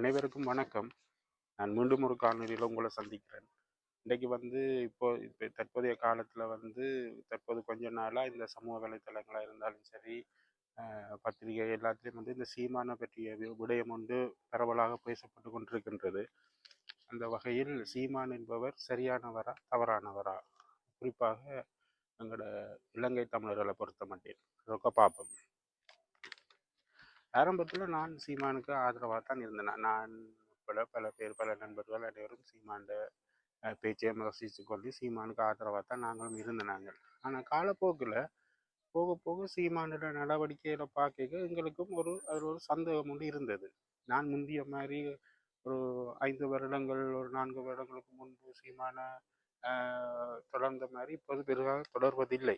அனைவருக்கும் வணக்கம். நான் மீண்டும் ஒரு காணொலியில் உங்களை சந்திக்கிறேன். இன்றைக்கு இப்போ தற்போதைய காலத்தில் தற்போது கொஞ்ச நாளாக இந்த சமூக வலைத்தளங்களாக இருந்தாலும் சரி, பத்திரிகை எல்லாத்துலேயும் இந்த சீமானை பற்றிய விடயம் பரவலாக பேசப்பட்டு கொண்டிருக்கின்றது. அந்த வகையில் சீமான் என்பவர் சரியானவரா தவறானவரா, குறிப்பாக எங்களோட இலங்கை தமிழர்களை பொறுத்த மாட்டேன் ரொக்க பார்ப்போம். ஆரம்பத்தில் நான் சீமானுக்கு ஆதரவாக தான் இருந்தேன். நான் பல பேர், பல நண்பர்கள் அனைவரும் சீமாண்ட பேச்சை ரசித்து கொண்டு சீமானுக்கு ஆதரவாக தான் நாங்களும் இருந்தனாங்க. ஆனால் காலப்போக்கில் போக போக சீமானோட நடவடிக்கைகளை பார்க்க எங்களுக்கும் அதில் ஒரு சந்தேகம் இருந்தது. நான் முந்திய மாதிரி ஒரு 5 வருடங்கள், ஒரு 4 வருடங்களுக்கு முன்பு சீமான தொடர்ந்த மாதிரி இப்போது பெரிதாக தொடர்வதில்லை.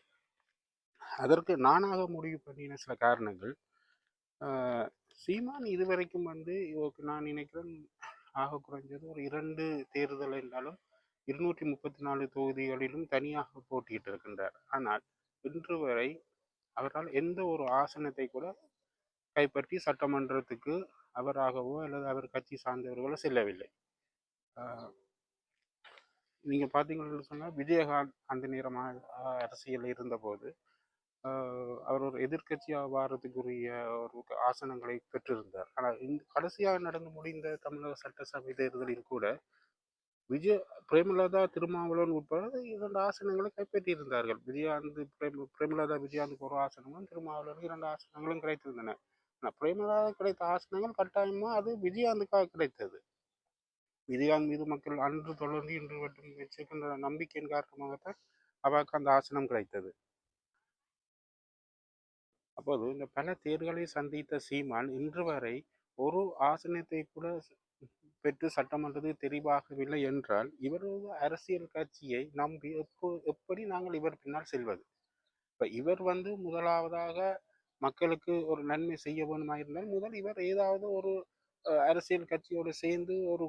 அதற்கு நானாக முடிவு பண்ணின சில காரணங்கள். சீமான் இதுவரைக்கும் நான் நினைக்கிறேன் ஆக குறைஞ்சது ஒரு 2 தேர்தல் என்றாலும் 234 தொகுதிகளிலும் தனியாக போட்டியிட்டு இருக்கின்றார். ஆனால் இன்று வரை அவரால் எந்த ஒரு ஆசனத்தை கூட கைப்பற்றி சட்டமன்றத்துக்கு அவராகவோ அல்லது அவர் கட்சி சார்ந்தவர்களோ செல்லவில்லை. நீங்க பார்த்தீங்கன்னு சொன்னால் விஜயகாந்த் அந்த நேரமாக அரசியல் இருந்தபோது அவர் ஒரு எதிர்கட்சியாக வாரத்துக்குரிய ஒரு ஆசனங்களை பெற்றிருந்தார். ஆனால் கடைசியாக நடந்து முடிந்த தமிழக சட்டசபை தேர்தலில் கூட பிரேமலதா திருமாவளவன் உட்பட 2 ஆசனங்களை கைப்பற்றியிருந்தார்கள். விஜயகாந்துக்கு ஒரு ஆசனமும் திருமாவளவனுக்கு 2 ஆசனங்களும் கிடைத்திருந்தன. ஆனால் பிரேமலதா கிடைத்த ஆசனங்கள் கட்டாயமா அது விஜயகாந்துக்காக கிடைத்தது. விஜயகாந்த் மீது மக்கள் அன்று தொடர்ந்து இன்று மட்டும் வச்சிருக்கின்ற நம்பிக்கையின் காரணமாகத்தான் அவருக்கு அந்த ஆசனம் கிடைத்தது. அப்போது இந்த பல தேர்தலை சந்தித்த சீமான் இன்று வரை ஒரு ஆசனத்தை கூட பெற்று சட்டமன்றத்தில் தெரிவாகவில்லை என்றால் இவரது அரசியல் கட்சியை நம்பி எப்படி நாங்கள் இவர் பின்னால் செல்வது? இப்ப இவர் முதலாவதாக மக்களுக்கு ஒரு நன்மை செய்ய வேண்டுமாயிருந்தால் முதல் இவர் ஏதாவது ஒரு அரசியல் கட்சியோடு சேர்ந்து ஒரு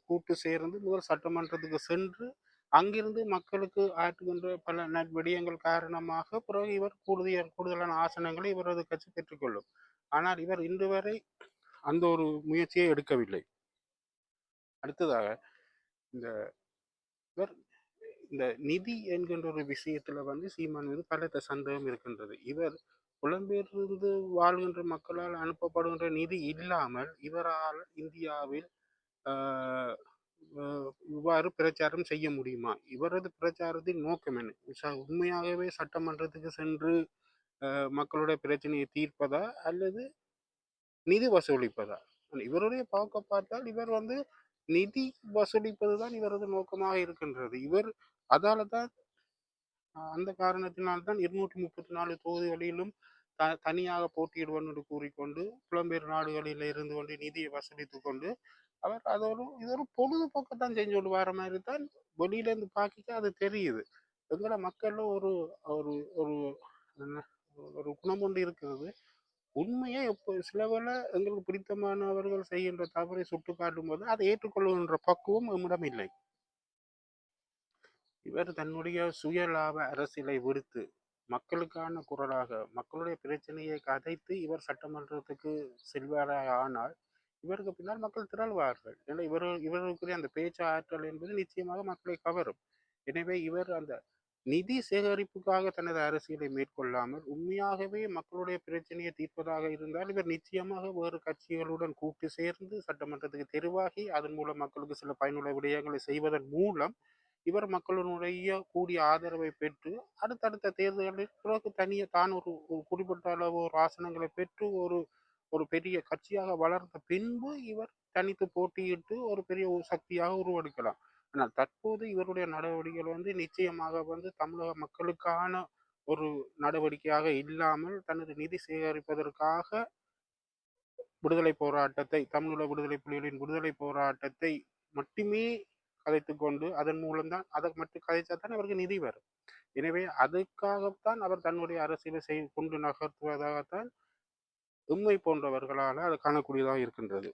கூட்டு சேர்ந்து முதல் சட்டமன்றத்துக்கு சென்று அங்கிருந்து மக்களுக்கு ஆற்றுகின்ற பல விடயங்கள் காரணமாக பிறகு இவர் கூடுதலான ஆசனங்களை இவரது கட்சி பெற்றுக்கொள்ளும். ஆனால் இவர் இன்று வரை அந்த ஒரு முயற்சியை எடுக்கவில்லை. அடுத்ததாக இந்த நிதி என்கின்ற ஒரு விஷயத்துல சீமான் மீது பல சந்தேகம் இருக்கின்றது. இவர் புலம்பெயர்ந்து வாழ்கின்ற மக்களால் அனுப்பப்படுகின்ற நிதி இல்லாமல் இவரால் இந்தியாவில் இவ்வாறு பிரச்சாரம் செய்ய முடியுமா? இவரது பிரச்சாரத்தின் நோக்கம் என்ன? உண்மையாகவே சட்டமன்றத்துக்கு சென்று மக்களுடைய பிரச்சனையை தீர்ப்பதா அல்லது நிதி வசூலிப்பதா? இவருடைய பார்க்க பார்த்தால் இவர் நிதி வசூலிப்பதுதான் இவரது நோக்கமாக இருக்கின்றது. இவர் அதால தான் அந்த காரணத்தினால்தான் 234 தொகுதிகளிலும் தனியாக போட்டியிடுவார் என்று கூறிக்கொண்டு புலம்பெயர் நாடுகளில் இருந்து கொண்டு நிதியை வசூலித்து கொண்டு அவர் இது ஒரு பொழுதுபோக்கத்தான் செஞ்சு கொண்டு வர மாதிரி தான் வெளியில இருந்து பார்க்க அது தெரியுது. எங்களோட மக்கள்ல ஒரு ஒரு ஒரு ஒரு குணம் ஒன்று இருக்கிறது. உண்மையை சில வேளை எங்களுக்கு பிடித்தமானவர்கள் செய்கின்ற தவறை சுட்டு காட்டும் போது அதை ஏற்றுக்கொள்கின்ற பக்குவம் நம்மிடம் இல்லை. இவர் தன்னுடைய சுய லாப அரசியலை விடுத்து மக்களுக்கான குரலாக மக்களுடைய பிரச்சனையை கதைத்து இவர் சட்டமன்றத்துக்கு செல்வாராக ஆனால் இவருக்கு பின்னால் மக்கள் திரள்வார்கள். ஏன்னா இவருக்குரிய அந்த பேச்சு ஆற்றல் என்பது நிச்சயமாக மக்களை கவரும். எனவே இவர் அந்த நிதி சேகரிப்புக்காக தனது அரசியலை மேற்கொள்ளாமல் உண்மையாகவே மக்களுடைய பிரச்சனையை தீர்ப்பதாக இருந்தால் இவர் நிச்சயமாக வேறு கட்சிகளுடன் கூட்டு சேர்ந்து சட்டமன்றத்துக்கு தெரிவாகி அதன் மூலம் மக்களுக்கு சில பயனுள்ள விடயங்களை செய்வதன் மூலம் இவர் மக்களுடைய கூடிய ஆதரவை பெற்று அடுத்தடுத்த தேர்தல்களில் பிறகு தான் ஒரு குறிப்பிட்ட அளவு ஒரு ஆசனங்களை பெற்று ஒரு பெரிய கட்சியாக வளர்ந்த பின்பு இவர் தனித்து போட்டியிட்டு ஒரு பெரிய சக்தியாக உருவெடுக்கலாம். ஆனால் தற்போது இவருடைய நடவடிக்கைகள் நிச்சயமாக தமிழக மக்களுக்கான ஒரு நடவடிக்கையாக இல்லாமல் தனது நிதி சேகரிப்பதற்காக விடுதலை போராட்டத்தை தமிழீழ விடுதலை புலிகளின் விடுதலை போராட்டத்தை மட்டுமே கதைத்து கொண்டு அதன் மூலம்தான் அதை மட்டும் கதைச்சாதான் அவருக்கு நிதி வரும். எனவே அதுக்காகத்தான் அவர் தன்னுடைய அரசியலை கொண்டு நகர்த்துவதாகத்தான் உண்மை போன்றவர்களால் அது காணக்கூடியதாக இருக்கின்றது.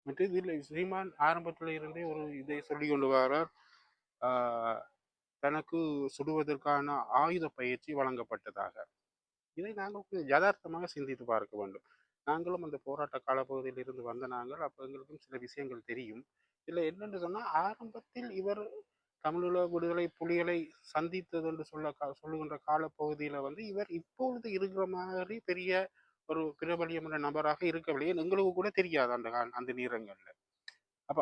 மற்றும் இதில் சீமான் ஆரம்பத்தில் இருந்தே ஒரு இதை சொல்லி கொண்டு வரார். தனக்கு சுடுவதற்கான ஆயுத பயிற்சி வழங்கப்பட்டதாக. இதை நாங்கள் யதார்த்தமாக சிந்தித்து பார்க்க வேண்டும். நாங்களும் அந்த போராட்ட காலப்பகுதியில் இருந்து வந்த நாங்கள் அப்போ எங்களுக்கும் சில விஷயங்கள் தெரியும். இதில் என்னென்று சொன்னால் ஆரம்பத்தில் இவர் தமிழீழ விடுதலை புலிகளை சந்தித்தது என்று சொல்லுகின்ற காலப்பகுதியில் வந்து இவர் இப்பொழுது இருக்கிற மாதிரி பெரிய ஒரு பிரபலியமான நபராக இருக்கவில்லை. எங்களுக்கு கூட தெரியாது அந்த நேரங்களில். அப்போ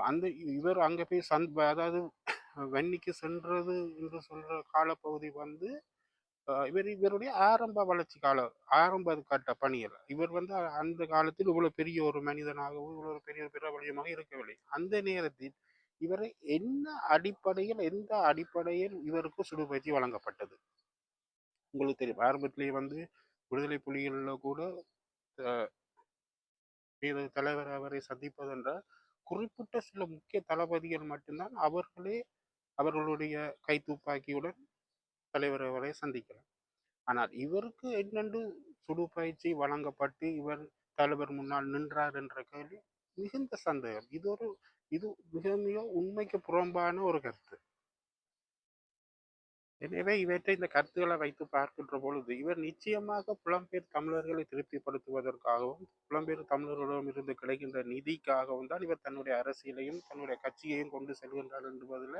இவர் அங்கே போய் அதாவது வன்னிக்கு சென்றது என்று சொல்ற காலப்பகுதி வந்து இவருடைய ஆரம்ப வளர்ச்சி ஆரம்ப கட்ட பணிகள். இவர் வந்து அந்த காலத்தில் இவ்வளவு பெரிய ஒரு மனிதனாகவும் இவ்வளவு பெரிய பிரபலியமாக இருக்கவில்லை. அந்த நேரத்தில் இவரை எந்த அடிப்படையில் இவருக்கு சுடுபயிற்சி வழங்கப்பட்டது உங்களுக்கு தெரியும். ஆரம்பத்திலேயே வந்து விடுதலை புலிகளில் கூட தலைவர் அவரை சந்திப்பதென்ற குறிப்பிட்ட சில முக்கிய தளபதிகள் மட்டும்தான் அவர்களுடைய கைத்துப்பாக்கியுடன் தலைவர் அவரை சந்திக்கலாம். ஆனால் இவருக்கு என்னென்று சுடு பயிற்சி வழங்கப்பட்டு இவர் தலைவர் முன்னால் நின்றார் என்ற கேள்வி மிகுந்த சந்தேகம். இது மிக மிக உண்மைக்கு புறம்பான ஒரு கருத்து. எனவே இவற்றை இந்த கருத்துக்களை வைத்து பார்க்கின்ற பொழுது இவர் நிச்சயமாக புலம்பெயர் தமிழர்களை திருப்திப்படுத்துவதற்காகவும் புலம்பெயர் தமிழர்களிடம் இருந்து கிடைக்கின்ற நிதிக்காகவும் தான் இவர் தன்னுடைய அரசியலையும் தன்னுடைய கட்சியையும் கொண்டு செல்கின்றார் என்பதில்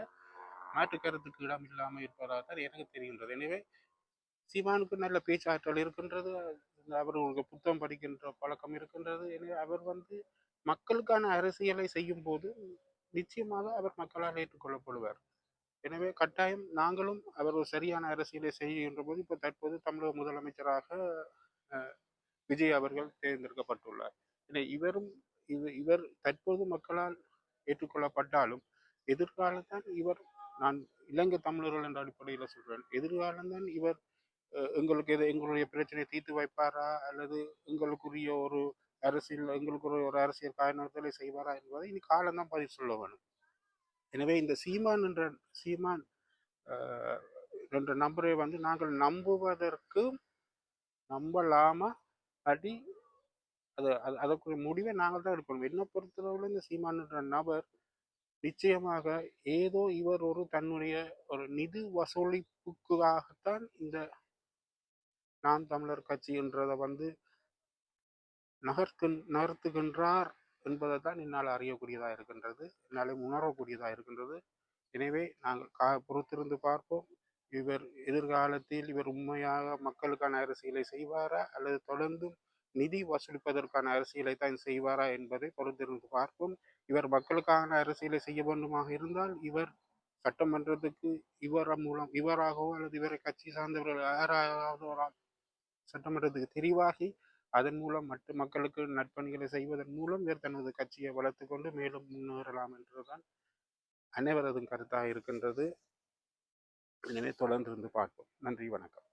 மாற்று கருத்துக்கு இடம் இல்லாமல் இருப்பதாக தான் எனக்கு தெரிகின்றது. எனவே சீமானுக்கு நல்ல பேச்சாற்றல் இருக்கின்றது, அவர்களுக்கு புத்தகம் படிக்கின்ற பழக்கம் இருக்கின்றது. எனவே அவர் வந்து மக்களுக்கான அரசியலை செய்யும் போது நிச்சயமாக அவர் மக்களால் ஏற்றுக்கொள்ளப்படுவார். எனவே கட்டாயம் நாங்களும் அவர் ஒரு சரியான அரசியலை செய்கின்ற போது இப்போ தற்போது தமிழக முதலமைச்சராக விஜய் அவர்கள் தேர்ந்தெடுக்கப்பட்டுள்ளார். இவர் தற்போது மக்களால் ஏற்றுக்கொள்ளப்பட்டாலும் எதிர்காலத்தான் இவர், நான் இலங்கை தமிழர்கள் என்ற அடிப்படையில் சொல்றேன், எதிர்காலம்தான் இவர் எங்களுடைய பிரச்சனையை தீர்த்து வைப்பாரா அல்லது எங்களுக்குரிய ஒரு எங்களுக்குரிய ஒரு அரசியல் காரணங்களை செய்வாரா என்பதை இனி காலம்தான் பதில் சொல்ல வேணும். எனவே இந்த சீமான் என்ற நம்பரை வந்து நாங்கள் நம்புவதற்கு நம்பலாமா அடி அதற்குரிய முடிவை நாங்கள் தான் எடுக்கணும். என்ன பொறுத்தளவில் இந்த சீமான் என்ற நபர் நிச்சயமாக ஏதோ இவர் ஒரு தன்னுடைய ஒரு நிதி வசூலிப்புக்காகத்தான் இந்த நாம் தமிழர் கட்சி என்றதை வந்து நகர்த்துகின்றார் என்பதை தான் என்னால் அறியக்கூடியதாக இருக்கின்றது, என்னாலே உணரக்கூடியதாக இருக்கின்றது. எனவே நாங்கள் பொறுத்திருந்து பார்ப்போம். இவர் எதிர்காலத்தில் இவர் உண்மையாக மக்களுக்கான அரசியலை செய்வாரா அல்லது தொடர்ந்து நிதி வசூலிப்பதற்கான அரசியலை தான் செய்வாரா என்பதை பொறுத்திருந்து பார்ப்போம். இவர் மக்களுக்கான அரசியலை செய்ய வேண்டுமாக இருந்தால் இவர் சட்டமன்றத்துக்கு இவராகவோ அல்லது இவரை கட்சி சார்ந்தவர்கள் யாராவது சட்டமன்றத்துக்கு தெரிவாகி அதன் மூலம் மற்ற மக்களுக்கு நற்பணிகளை செய்வதன் மூலம் இவர் தனது கட்சியை வளர்த்து கொண்டு மேலும் முன்னேறலாம் என்றுதான் அனைவரதும் கருத்தாக இருக்கின்றது. எனவே தொடர்ந்து பார்ப்போம். நன்றி, வணக்கம்.